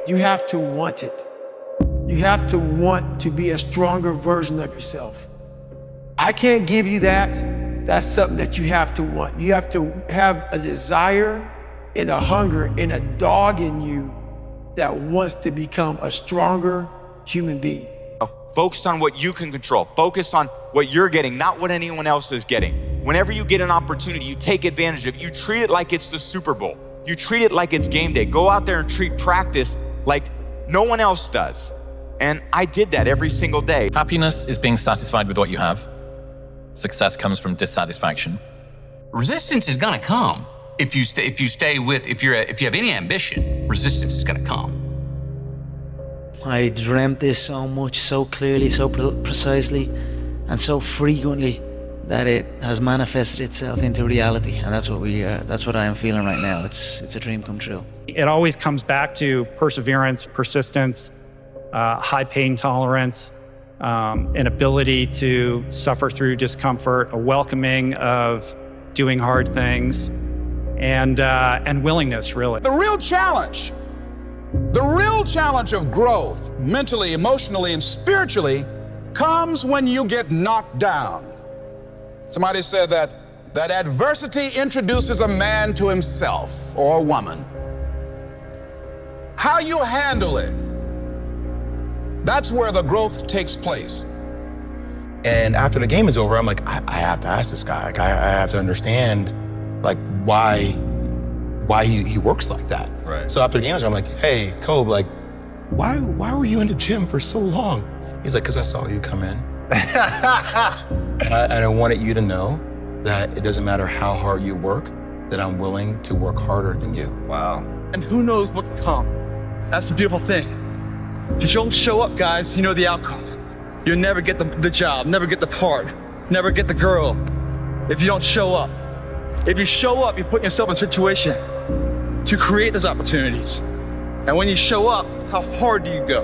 You have to want it. You have to want to be a stronger version of yourself. I can't give you that. That's something that you have to want. You have to have a desire and a hunger and a dog in you that wants to become a stronger human being. Focus on what you can control. Focus on what you're getting, not what anyone else is getting. Whenever you get an opportunity, you take advantage of it. You treat it like it's the Super Bowl. You treat it like it's game day. Go out there and treat practice like no one else does. And I did that every single day. Happiness is being satisfied with what you have. Success comes from dissatisfaction. Resistance is gonna come. If you have any ambition, resistance is gonna come. I dreamt this so much, so clearly, so precisely, and so frequently that it has manifested itself into reality. And that's what I am feeling right now. It's a dream come true. It always comes back to perseverance, persistence, high pain tolerance, an ability to suffer through discomfort, a welcoming of doing hard things, and willingness, really. The real challenge of growth, mentally, emotionally, and spiritually, comes when you get knocked down. Somebody said that adversity introduces a man to himself or a woman. How you handle it, that's where the growth takes place. And after the game is over, I'm like, I have to ask this guy. Like, I have to understand, like, why he works like that. Right. So after the game is over, I'm like, hey, Kobe, like, why were you in the gym for so long? He's like, because I saw you come in. And I wanted you to know that it doesn't matter how hard you work, that I'm willing to work harder than you. Wow. And who knows what can come. That's the beautiful thing. If you don't show up, guys, you know the outcome. You'll never get the job, never get the part, never get the girl if you don't show up. If you show up, you put yourself in a situation to create those opportunities. And when you show up, how hard do you go?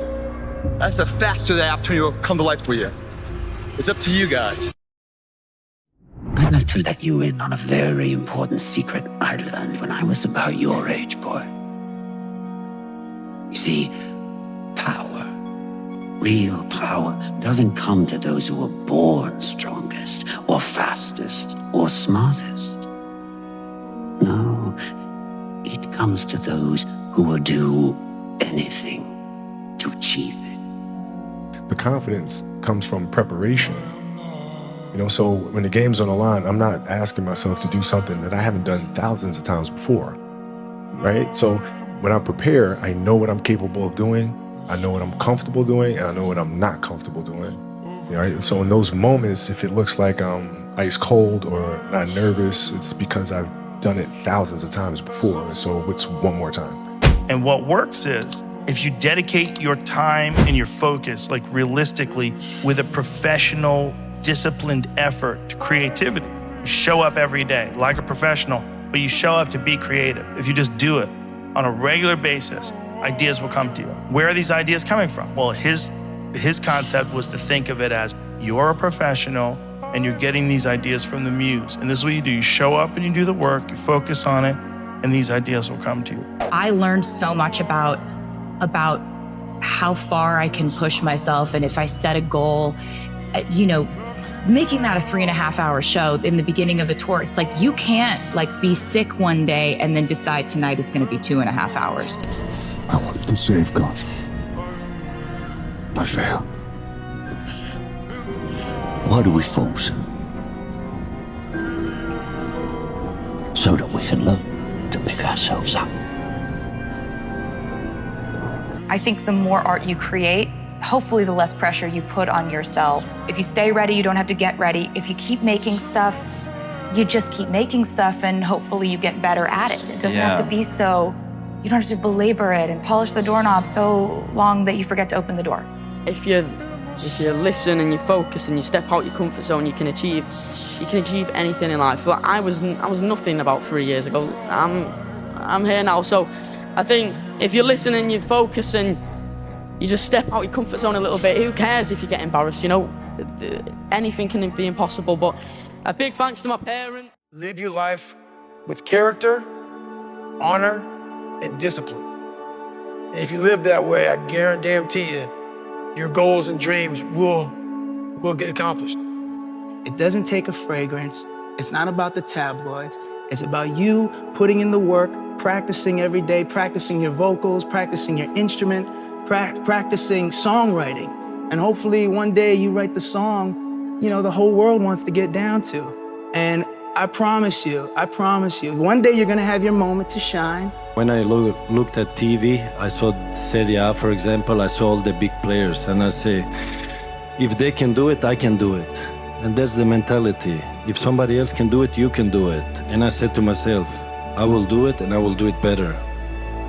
That's the faster that opportunity will come to life for you. It's up to you guys. I'd like to let you in on a very important secret I learned when I was about your age, boy. You see, power, real power, doesn't come to those who are born strongest or fastest or smartest. No, it comes to those who will do anything to achieve it. The confidence comes from preparation. You know, so when the game's on the line, I'm not asking myself to do something that I haven't done thousands of times before, right? So when I prepare, I know what I'm capable of doing, I know what I'm comfortable doing, and I know what I'm not comfortable doing. Right? So in those moments, if it looks like I'm ice cold or not nervous, it's because I've done it thousands of times before, and so it's one more time. And what works is, if you dedicate your time and your focus, like realistically, with a professional, disciplined effort to creativity, you show up every day like a professional, but you show up to be creative. If you just do it on a regular basis, ideas will come to you. Where are these ideas coming from? Well, his concept was to think of it as you're a professional and you're getting these ideas from the muse. And this is what you do. You show up and you do the work, you focus on it, and these ideas will come to you. I learned so much about how far I can push myself, and if I set a goal, you know, making that a 3.5-hour show in the beginning of the tour, it's like you can't like be sick one day and then decide tonight it's going to be 2.5 hours. I wanted to save God. I failed. Why do we fall, sir? So that we can learn to pick ourselves up. I think the more art you create, hopefully the less pressure you put on yourself. If you stay ready, you don't have to get ready. If you keep making stuff, you just keep making stuff, and hopefully you get better at it. It doesn't have to be so, you don't have to belabor it and polish the doorknob so long that you forget to open the door. If you listen and you focus and you step out your comfort zone, you can achieve anything in life. Like I was nothing about 3 years ago. I'm here now. So I think if you listen and you focus and you just step out your comfort zone a little bit, who cares if you get embarrassed? You know, anything can be impossible. But a big thanks to my parents. Live your life with character, honor, and discipline. And if you live that way, I guarantee you, your goals and dreams will get accomplished. It doesn't take a fragrance. It's not about the tabloids. It's about you putting in the work, practicing every day, practicing your vocals, practicing your instrument, practicing songwriting. And hopefully one day you write the song, you know, the whole world wants to get down to. And I promise you, one day you're gonna have your moment to shine. When I looked at TV, I saw Serie A, for example, I saw all the big players, and I say, if they can do it, I can do it. And that's the mentality. If somebody else can do it, you can do it. And I said to myself, I will do it and I will do it better.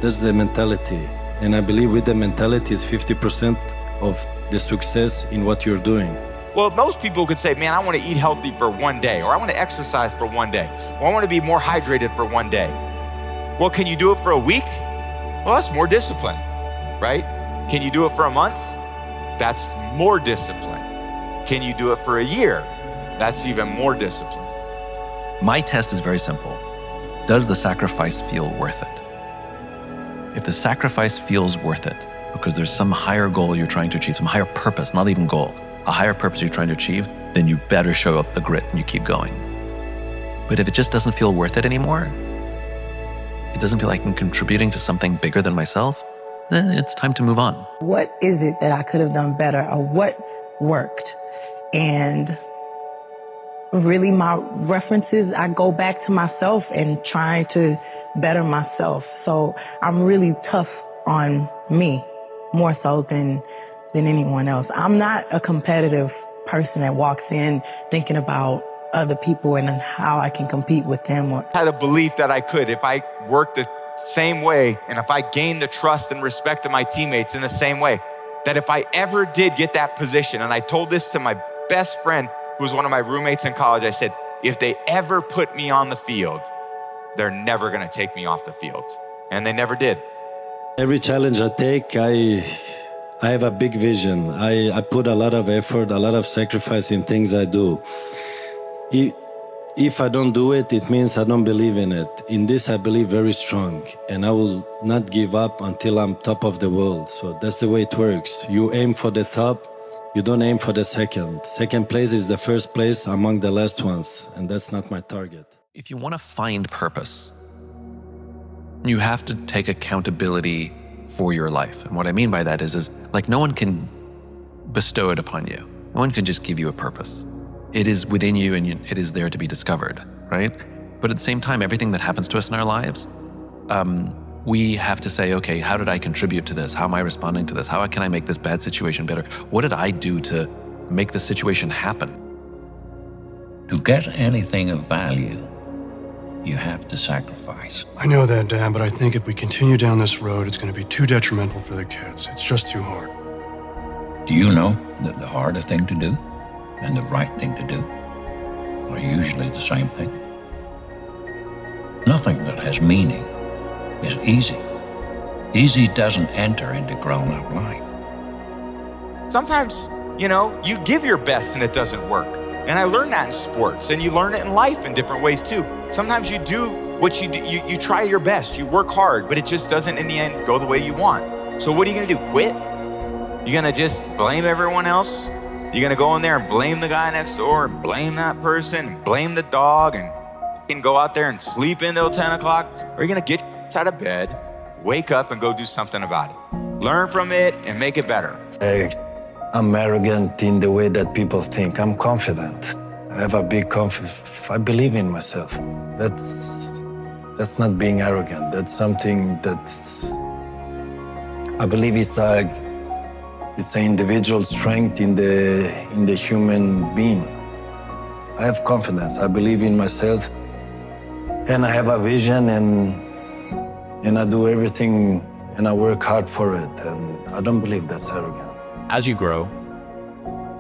That's the mentality. And I believe with the mentality is 50% of the success in what you're doing. Well, most people could say, man, I want to eat healthy for one day, or I want to exercise for one day, or I want to be more hydrated for one day. Well, can you do it for a week? Well, that's more discipline, right? Can you do it for a month? That's more discipline. Can you do it for a year? That's even more discipline. My test is very simple. Does the sacrifice feel worth it? If the sacrifice feels worth it, because there's some higher goal you're trying to achieve, some higher purpose, not even goal, a higher purpose you're trying to achieve, then you better show up the grit and you keep going. But if it just doesn't feel worth it anymore, it doesn't feel like I'm contributing to something bigger than myself, then it's time to move on. What is it that I could have done better, or what worked? And really my references, I go back to myself and trying to better myself. So I'm really tough on me, more so than anyone else. I'm not a competitive person that walks in thinking about other people and how I can compete with them. I had a belief that I could, if I worked the same way, and if I gained the trust and respect of my teammates in the same way, that if I ever did get that position, and I told this to my best friend, who was one of my roommates in college, I said, if they ever put me on the field, they're never gonna take me off the field. And they never did. Every challenge I take, I have a big vision. I put a lot of effort, a lot of sacrifice in things I do. If I don't do it, it means I don't believe in it. In this, I believe very strong, and I will not give up until I'm top of the world. So that's the way it works. You aim for the top, you don't aim for the second. Second place is the first place among the last ones, and that's not my target. If you want to find purpose, you have to take accountability for your life. And what I mean by that is like no one can bestow it upon you. No one can just give you a purpose. It is within you, and it is there to be discovered, right? But at the same time, everything that happens to us in our lives, we have to say, okay, how did I contribute to this? How am I responding to this? How can I make this bad situation better? What did I do to make the situation happen? To get anything of value, you have to sacrifice. I know that, Dad, but I think if we continue down this road, it's going to be too detrimental for the kids. It's just too hard. Do you know that the harder thing to do and the right thing to do are usually the same thing? Nothing that has meaning is easy. Easy doesn't enter into grown-up life. Sometimes, you give your best and it doesn't work. And I learned that in sports, and you learn it in life in different ways too. Sometimes you do what you do, you try your best, you work hard, but it just doesn't in the end go the way you want. So what are you gonna do, quit? You're gonna just blame everyone else? You're gonna go in there and blame the guy next door and blame that person and blame the dog and go out there and sleep until 10 o'clock? Or are you gonna get out of bed, wake up and go do something about it? Learn from it and make it better. I'm arrogant in the way that people think. I'm confident. I have a big confidence. I believe in myself. That's not being arrogant. That's something that's, I believe it's an individual strength in the human being. I have confidence. I believe in myself, and I have a vision, and I do everything, and I work hard for it. And I don't believe that's arrogant. As you grow,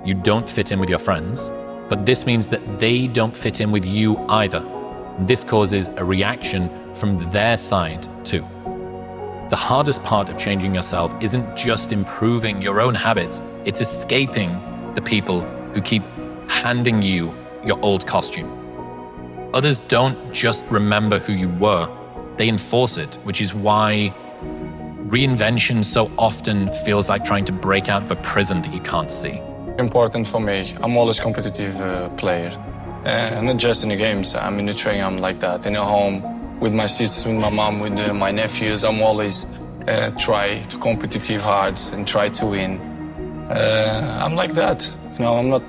you don't fit in with your friends, but this means that they don't fit in with you either. This causes a reaction from their side too. The hardest part of changing yourself isn't just improving your own habits, it's escaping the people who keep handing you your old costume. Others don't just remember who you were, they enforce it, which is why reinvention so often feels like trying to break out of a prison that you can't see? Important for me. I'm always competitive player. Not just in the games. I'm in the training, I'm like that. In the home, with my sisters, with my mom, with my nephews, I'm always try to competitive hard and try to win. I'm like that. You know,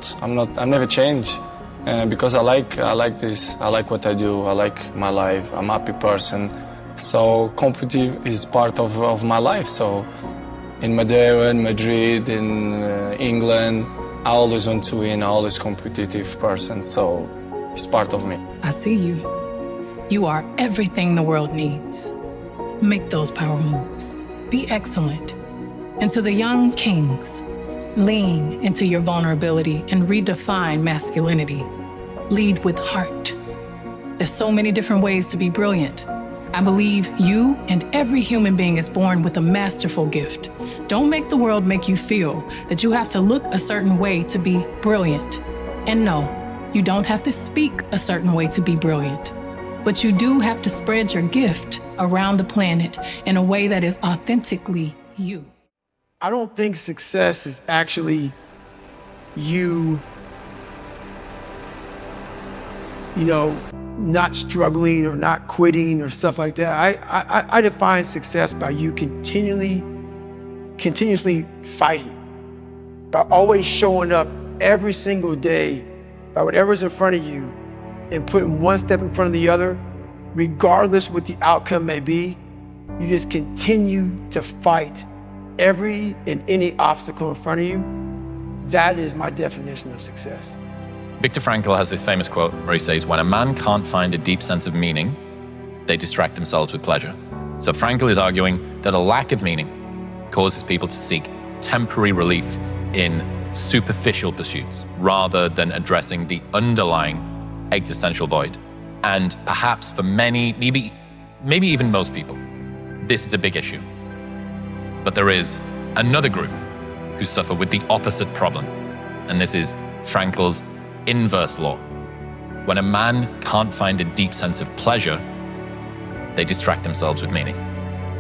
I never change. Because I like this. I like what I do. I like my life. I'm a happy person. So competitive is part of my life. So in Madeira, in Madrid, in England, I always want to win. I always competitive person. So it's part of me. I see you. You are everything the world needs. Make those power moves. Be excellent. And to the young kings, lean into your vulnerability and redefine masculinity. Lead with heart. There's so many different ways to be brilliant. I believe you and every human being is born with a masterful gift. Don't make the world make you feel that you have to look a certain way to be brilliant. And no, you don't have to speak a certain way to be brilliant. But you do have to spread your gift around the planet in a way that is authentically you. I don't think success is actually you not struggling or not quitting or stuff like that. I define success by you continuously fighting, by always showing up every single day by whatever's in front of you and putting one step in front of the other, regardless what the outcome may be. You just continue to fight every and any obstacle in front of you. That is my definition of success. Viktor Frankl has this famous quote where he says, when a man can't find a deep sense of meaning, they distract themselves with pleasure. So Frankl is arguing that a lack of meaning causes people to seek temporary relief in superficial pursuits rather than addressing the underlying existential void. And perhaps for many, maybe even most people, this is a big issue. But there is another group who suffer with the opposite problem. And this is Frankl's inverse law. When a man can't find a deep sense of pleasure, they distract themselves with meaning.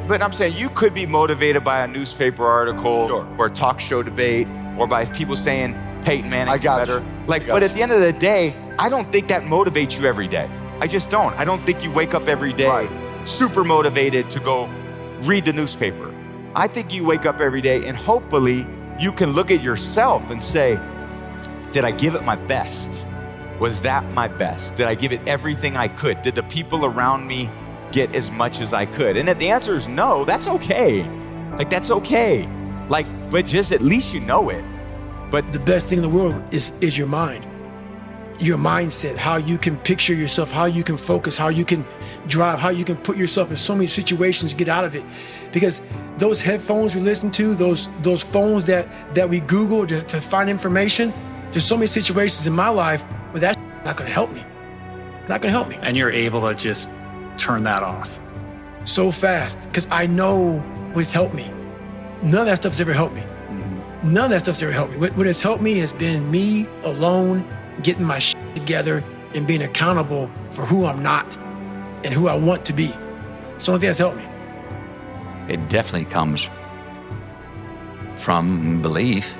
But I'm saying you could be motivated by a newspaper article or a talk show debate or by people saying Peyton Manning's better. But at the end of the day, I don't think that motivates you every day. I just don't. I don't think you wake up every day super motivated to go read the newspaper. I think you wake up every day and hopefully you can look at yourself and say, did I give it my best? Was that my best? Did I give it everything I could? Did the people around me get as much as I could? And if the answer is no, that's okay. That's okay. But just at least you know it. But the best thing in the world is your mind. Your mindset, how you can picture yourself, how you can focus, how you can drive, how you can put yourself in so many situations to get out of it. Because those headphones we listen to, those phones that we Google to find information, there's so many situations in my life where that's not gonna help me. Not gonna help me. And you're able to just turn that off. So fast, because I know what's helped me. None of that stuff's ever helped me. None of that stuff's ever helped me. What has helped me has been me alone, getting my shit together and being accountable for who I'm not and who I want to be. It's the only thing that's helped me. It definitely comes from belief,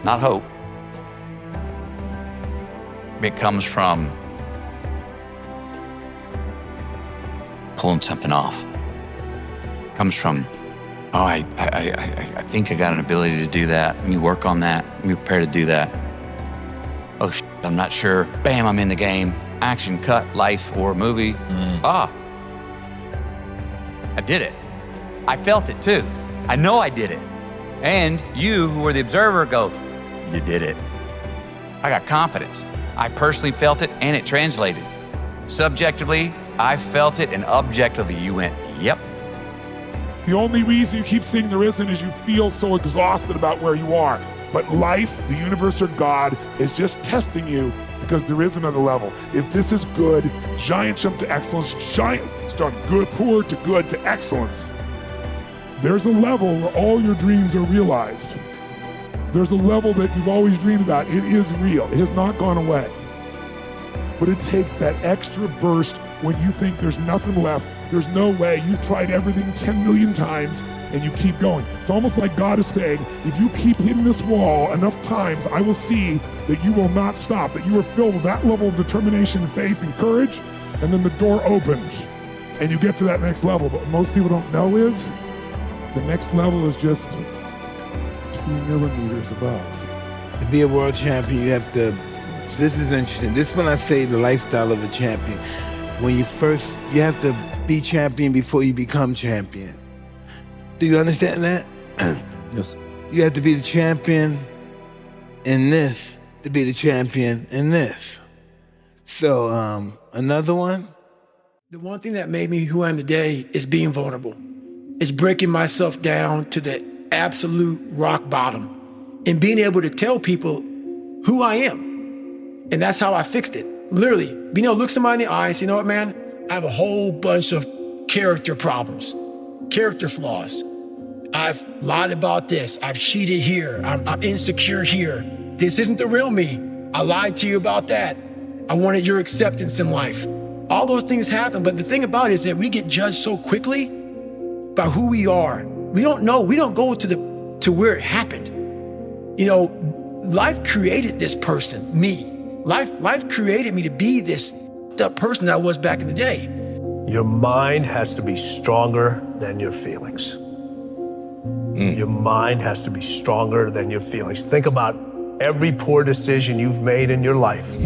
not hope. It comes from pulling something off. It comes from, I think I got an ability to do that. Let me work on that. Let me prepare to do that. Oh, I'm not sure. Bam, I'm in the game. Action, cut, life, or movie. I did it. I felt it too. I know I did it. And you, who were the observer, go, you did it. I got confidence. I personally felt it and it translated. Subjectively, I felt it, and objectively, you went, yep. The only reason you keep saying there isn't is you feel so exhausted about where you are. But life, the universe, or God is just testing you because there is another level. If this is good, giant jump to excellence, giant start good, poor to good to excellence. There's a level where all your dreams are realized. There's a level that you've always dreamed about. It is real. It has not gone away. But it takes that extra burst when you think there's nothing left There's no way. You've tried everything 10 million times and you keep going. It's almost like God is saying, if you keep hitting this wall enough times, I will see that you will not stop, that you are filled with that level of determination, faith, and courage, and then the door opens and you get to that next level. But what most people don't know is the next level is just 2 millimeters above. To be a world champion, you have to, this is interesting. This is when I say the lifestyle of a champion. When you have to be champion before you become champion. Do you understand that? Yes. You have to be the champion in this to be the champion in this. So, another one? The one thing that made me who I am today is being vulnerable. It's breaking myself down to the absolute rock bottom and being able to tell people who I am. And that's how I fixed it. Literally, being able to look somebody in the eye and say, you know what, man? I have a whole bunch of character problems, character flaws. I've lied about this. I've cheated here. I'm insecure here. This isn't the real me. I lied to you about that. I wanted your acceptance in life. All those things happen, but the thing about it is that we get judged so quickly by who we are. We don't know. We don't go to where it happened. You know, life created this person, me. Life created me to be this person that I was back in the day. Your mind has to be stronger than your feelings. Your mind has to be stronger than your feelings. Think about every poor decision you've made in your life.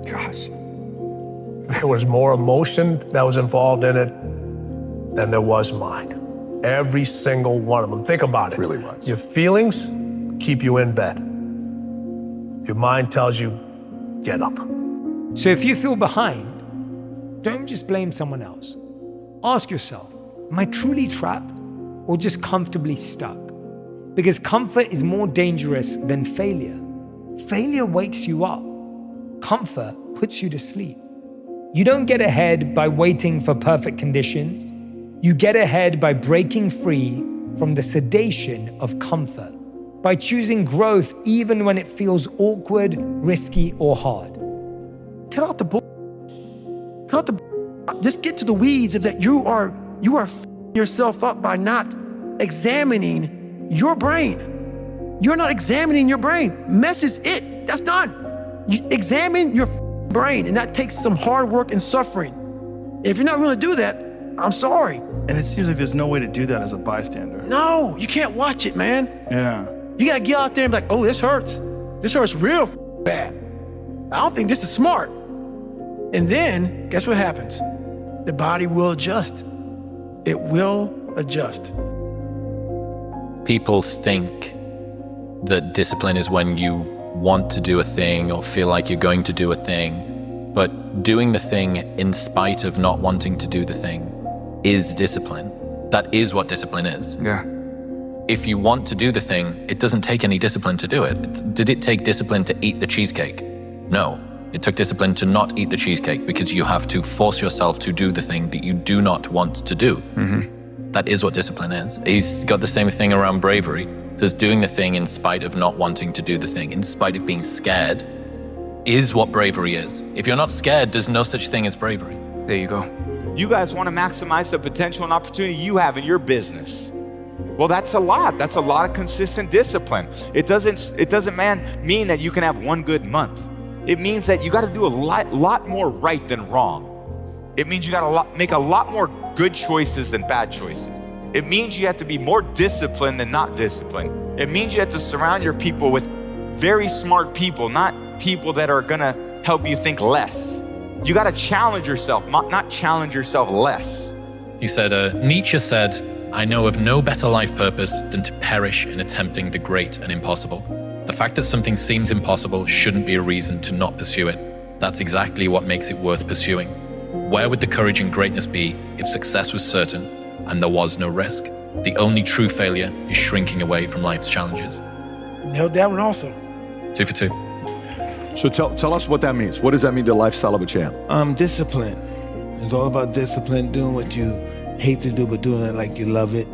Gosh. There was more emotion that was involved in it than there was mind. Every single one of them. Think about it. Really was. Your feelings keep you in bed. Your mind tells you, get up. So if you feel behind, don't just blame someone else. Ask yourself, am I truly trapped or just comfortably stuck? Because comfort is more dangerous than failure. Failure wakes you up. Comfort puts you to sleep. You don't get ahead by waiting for perfect conditions. You get ahead by breaking free from the sedation of comfort, by choosing growth even when it feels awkward, risky, or hard. Cut out the bull. Cut the. Just get to the weeds of that. You are yourself up by not examining your brain. You're not examining your brain. Mess is it. That's done. You examine your brain, and that takes some hard work and suffering. If you're not willing to do that, I'm sorry. And it seems like there's no way to do that as a bystander. No, you can't watch it, man. Yeah. You gotta get out there and be like, oh, this hurts. This hurts real bad. I don't think this is smart. And then, guess what happens? The body will adjust. It will adjust. People think that discipline is when you want to do a thing or feel like you're going to do a thing, but doing the thing in spite of not wanting to do the thing is discipline. That is what discipline is. Yeah. If you want to do the thing, it doesn't take any discipline to do it. Did it take discipline to eat the cheesecake? No. It took discipline to not eat the cheesecake because you have to force yourself to do the thing that you do not want to do. Mm-hmm. That is what discipline is. He's got the same thing around bravery. It says doing the thing in spite of not wanting to do the thing, in spite of being scared, is what bravery is. If you're not scared, there's no such thing as bravery. There you go. You guys want to maximize the potential and opportunity you have in your business. Well, that's a lot. That's a lot of consistent discipline. It doesn't mean that you can have one good month. It means that you got to do a lot more right than wrong. It means you got to make a lot more good choices than bad choices. It means you have to be more disciplined than not disciplined. It means you have to surround your people with very smart people, not people that are gonna help you think less. You gotta challenge yourself, not challenge yourself less. He said, Nietzsche said, I know of no better life purpose than to perish in attempting the great and impossible. The fact that something seems impossible shouldn't be a reason to not pursue it. That's exactly what makes it worth pursuing. Where would the courage and greatness be if success was certain and there was no risk? The only true failure is shrinking away from life's challenges. Nailed that one also. 2 for 2. So tell us what that means. What does that mean to lifestyle of a champ? Discipline. It's all about discipline, doing what you hate to do, but doing it like you love it.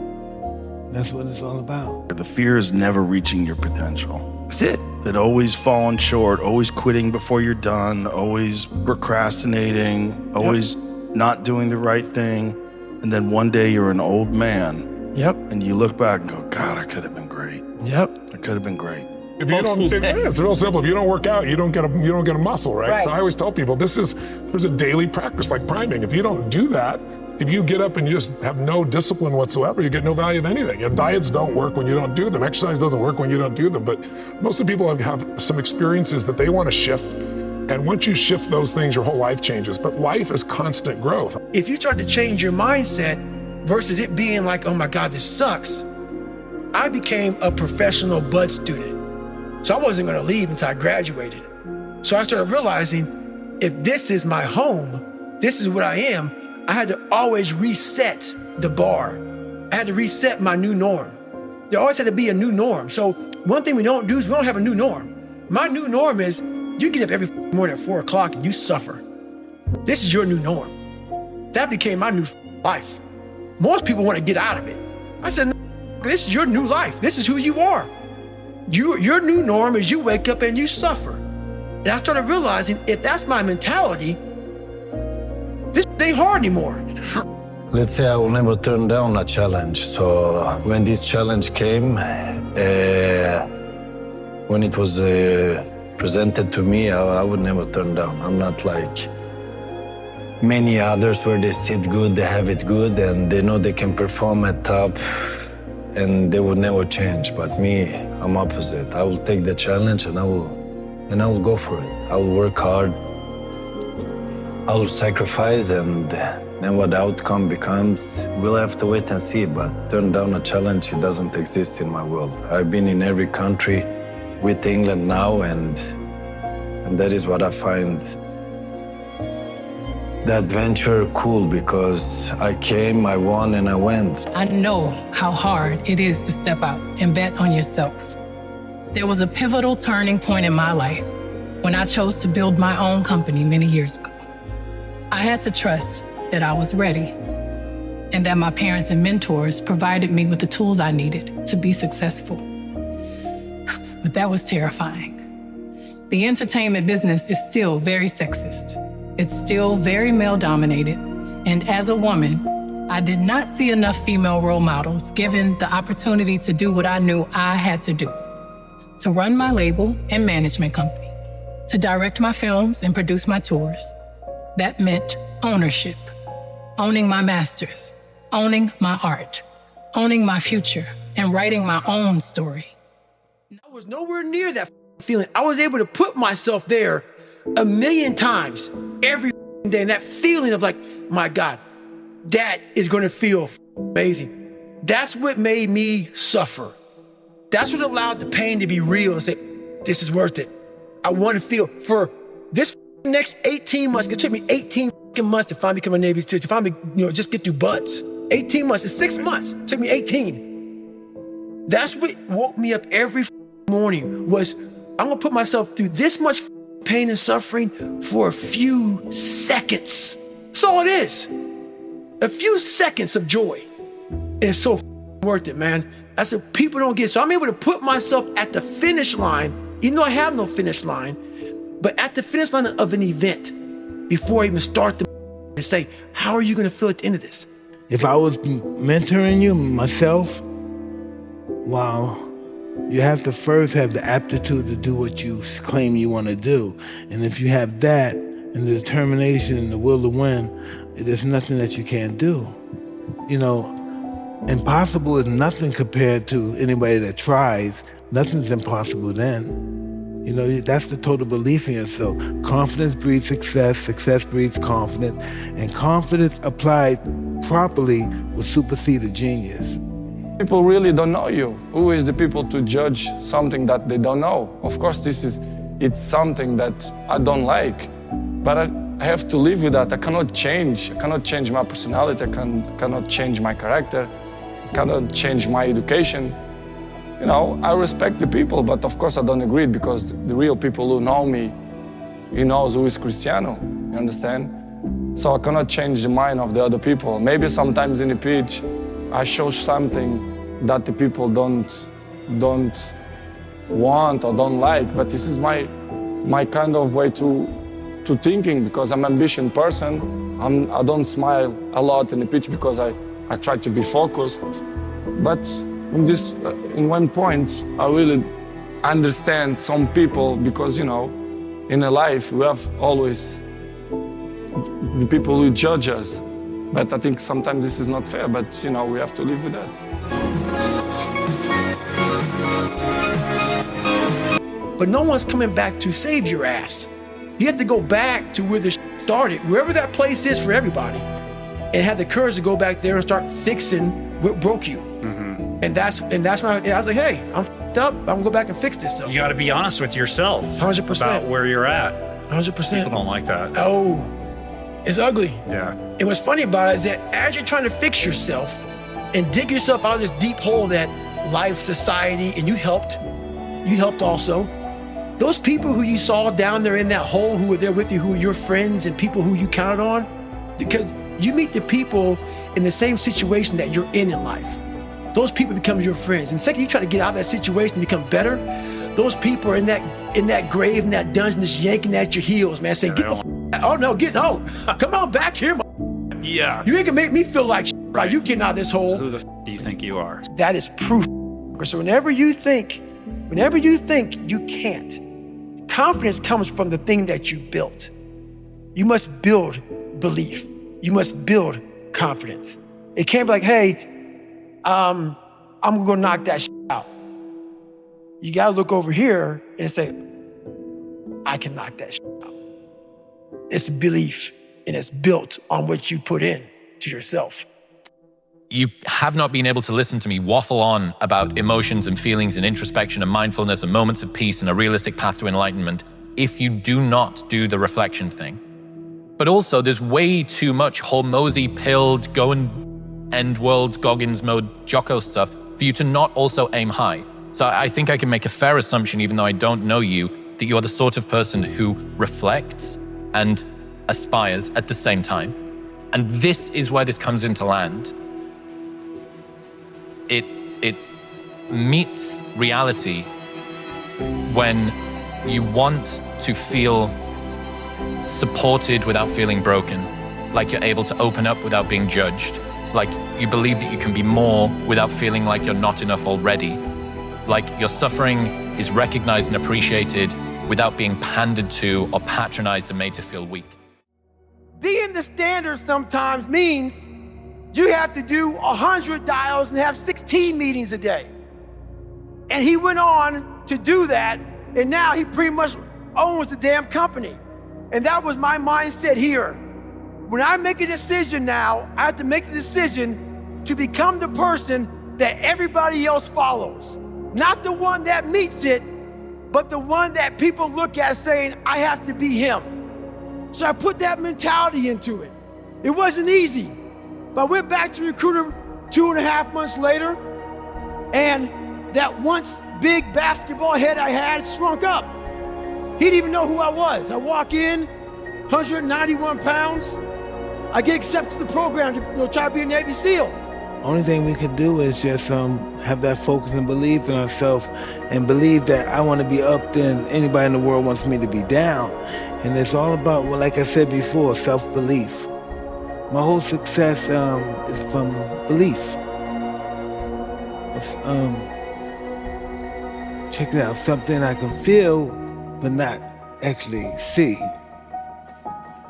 That's what it's all about. The fear is never reaching your potential. That's it. That always falling short, always quitting before you're done, always procrastinating, always not doing the right thing. And then one day you're an old man. Yep. And you look back and go, God, I could have been great. Yep. I could have been great. If you don't, it's real simple. If you don't work out, you don't get a muscle, right? So I always tell people there's a daily practice like priming. If you don't do that, if you get up and you just have no discipline whatsoever, you get no value of anything. Your diets don't work when you don't do them. Exercise doesn't work when you don't do them. But most of the people have some experiences that they want to shift. And once you shift those things, your whole life changes. But life is constant growth. If you start to change your mindset versus it being like, oh my God, this sucks, I became a professional bud student. So I wasn't gonna leave until I graduated. So I started realizing if this is my home, this is what I am, I had to always reset the bar. I had to reset my new norm. There always had to be a new norm. So one thing we don't do is we don't have a new norm. My new norm is you get up every morning at 4 o'clock and you suffer. This is your new norm. That became my new life. Most people want to get out of it. I said, no, this is your new life. This is who you are. Your new norm is you wake up and you suffer. And I started realizing if that's my mentality, this ain't hard anymore. Let's say I will never turn down a challenge. So when this challenge came, when it was presented to me, I would never turn down. I'm not like many others where they sit good, they have it good, and they know they can perform at top, and they would never change. But me, I'm opposite. I will take the challenge and I will go for it. I will work hard. I will sacrifice, and then what the outcome becomes, we'll have to wait and see. But turn down a challenge, it doesn't exist in my world. I've been in every country with England now, and that is what I find the adventure cool, because I came, I won, and I went. I know how hard it is to step out and bet on yourself. There was a pivotal turning point in my life when I chose to build my own company many years ago. I had to trust that I was ready and that my parents and mentors provided me with the tools I needed to be successful. But that was terrifying. The entertainment business is still very sexist. It's still very male-dominated. And as a woman, I did not see enough female role models given the opportunity to do what I knew I had to do. To run my label and management company, to direct my films and produce my tours. That meant ownership, owning my masters, owning my art, owning my future, and writing my own story. I was nowhere near that feeling. I was able to put myself there 1,000,000 times every day. And that feeling of like, my God, that is going to feel amazing. That's what made me suffer. That's what allowed the pain to be real and say, this is worth it. I want to feel for this next 18 months. It took me 18 months to finally become a Navy SEAL, to finally, just get through butts. 18 months, it's 6 months. It took me 18. That's what woke me up every morning was, I'm gonna put myself through this much pain and suffering for a few seconds. That's all it is. A few seconds of joy. And it's so worth it, man. That's what people don't get. So I'm able to put myself at the finish line, even though I have no finish line, but at the finish line of an event before I even start the and say, how are you gonna feel at the end of this? If I was mentoring you myself, wow, you have to first have the aptitude to do what you claim you want to do. And if you have that and the determination and the will to win, there's nothing that you can't do. Impossible is nothing compared to anybody that tries. Nothing's impossible then. That's the total belief in yourself. Confidence breeds success, success breeds confidence, and confidence applied properly will supersede a genius. People really don't know you. Who is the people to judge something that they don't know? Of course, it's something that I don't like, but I have to live with that. I cannot change. I cannot change my personality. I cannot change my character. I cannot change my education. I respect the people, but of course I don't agree, because the real people who know me, he knows who is Cristiano, you understand? So I cannot change the mind of the other people. Maybe sometimes in the pitch, I show something that the people don't want or don't like, but this is my kind of way to thinking, because I'm an ambitious person. I don't smile a lot in the pitch because I try to be focused. But in one point, I really understand some people because, you know, in a life, we have always the people who judge us. But I think sometimes this is not fair, but, you know, we have to live with that. But no one's coming back to save your ass. You have to go back to where the started, wherever that place is for everybody, and have the courage to go back there and start fixing what broke you. And that's when I was like, hey, I'm f***ed up. I'm gonna go back and fix this stuff. You got to be honest with yourself 100% about where you're at. 100%. People don't like that. Oh, it's ugly. Yeah. And what's funny about it is that as you're trying to fix yourself and dig yourself out of this deep hole that life, society, and you helped also. Those people who you saw down there in that hole who were there with you, who were your friends and people who you counted on, because you meet the people in the same situation that you're in life. Those people become your friends. And the second you try to get out of that situation and become better, those people are in that grave, in that dungeon, just yanking at your heels, man, saying, get the f*** out. Oh no, come on back here, yeah. You ain't gonna make me feel like right? You getting out of this hole. Who the f*** do you think you are? That is proof. So whenever you think you can't, confidence comes from the thing that you built. You must build belief. You must build confidence. It can't be like, hey, I'm gonna go knock that out. You gotta look over here and say, I can knock that out. It's belief, and it's built on what you put in to yourself. You have not been able to listen to me waffle on about emotions and feelings and introspection and mindfulness and moments of peace and a realistic path to enlightenment if you do not do the reflection thing. But also, there's way too much Hormozi pilled, go and end worlds, Goggins mode, Jocko stuff for you to not also aim high. So I think I can make a fair assumption, even though I don't know you, that you're the sort of person who reflects and aspires at the same time. And this is where this comes into land. It meets reality when you want to feel supported without feeling broken, like you're able to open up without being judged, like you believe that you can be more without feeling like you're not enough already, like your suffering is recognized and appreciated without being pandered to or patronized and made to feel weak. Being the standard sometimes means you have to do 100 dials and have 16 meetings a day. And he went on to do that, and now he pretty much owns the damn company. And that was my mindset here. When I make a decision now, I have to make the decision to become the person that everybody else follows. Not the one that meets it, but the one that people look at saying, I have to be him. So I put that mentality into it. It wasn't easy, but I went back to recruiter 2.5 months later, and that once big basketball head I had shrunk up. He didn't even know who I was. I walk in, 191 pounds. I get accepted to the program to try to be a Navy SEAL. Only thing we could do is just have that focus and belief in ourselves and believe that I want to be up than anybody in the world wants me to be down. And it's all about, well, like I said before, self-belief. My whole success is from belief. Check it out, something I can feel but not actually see.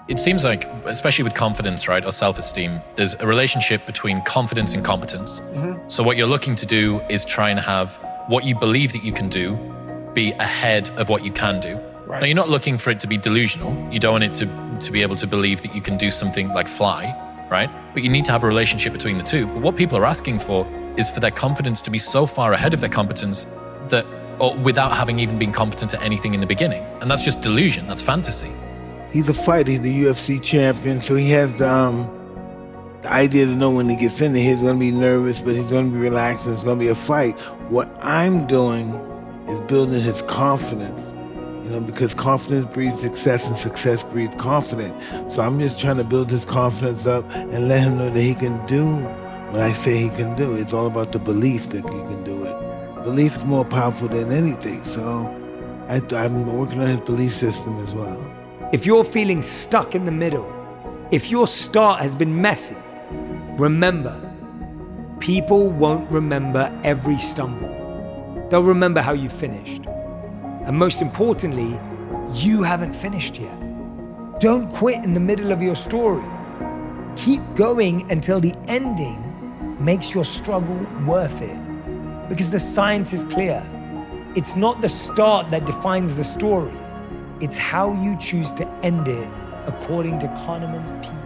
It seems like, especially with confidence, right, or self-esteem, there's a relationship between confidence and competence. So what you're looking to do is try and have what you believe that you can do be ahead of what you can do. Right. Now, you're not looking for it to be delusional. You don't want it to be able to believe that you can do something like fly, right? But you need to have a relationship between the two. But what people are asking for is for their confidence to be so far ahead of their competence that, or without having even been competent at anything in the beginning. And that's just delusion, that's fantasy. He's a fighter, he's the UFC champion, so he has the idea to know when he gets in there, he's gonna be nervous, but he's gonna be relaxed, and it's gonna be a fight. What I'm doing is building his confidence, because confidence breeds success and success breeds confidence. So I'm just trying to build his confidence up and let him know that he can do what I say he can do. It's all about the belief that he can do it. Belief is more powerful than anything, so I'm working on his belief system as well. If you're feeling stuck in the middle, If your start has been messy, remember, people won't remember every stumble. They'll remember how you finished. And most importantly, you haven't finished yet. Don't quit in the middle of your story. Keep going until the ending makes your struggle worth it. Because the science is clear. It's not the start that defines the story. It's how you choose to end it, according to Kahneman's P.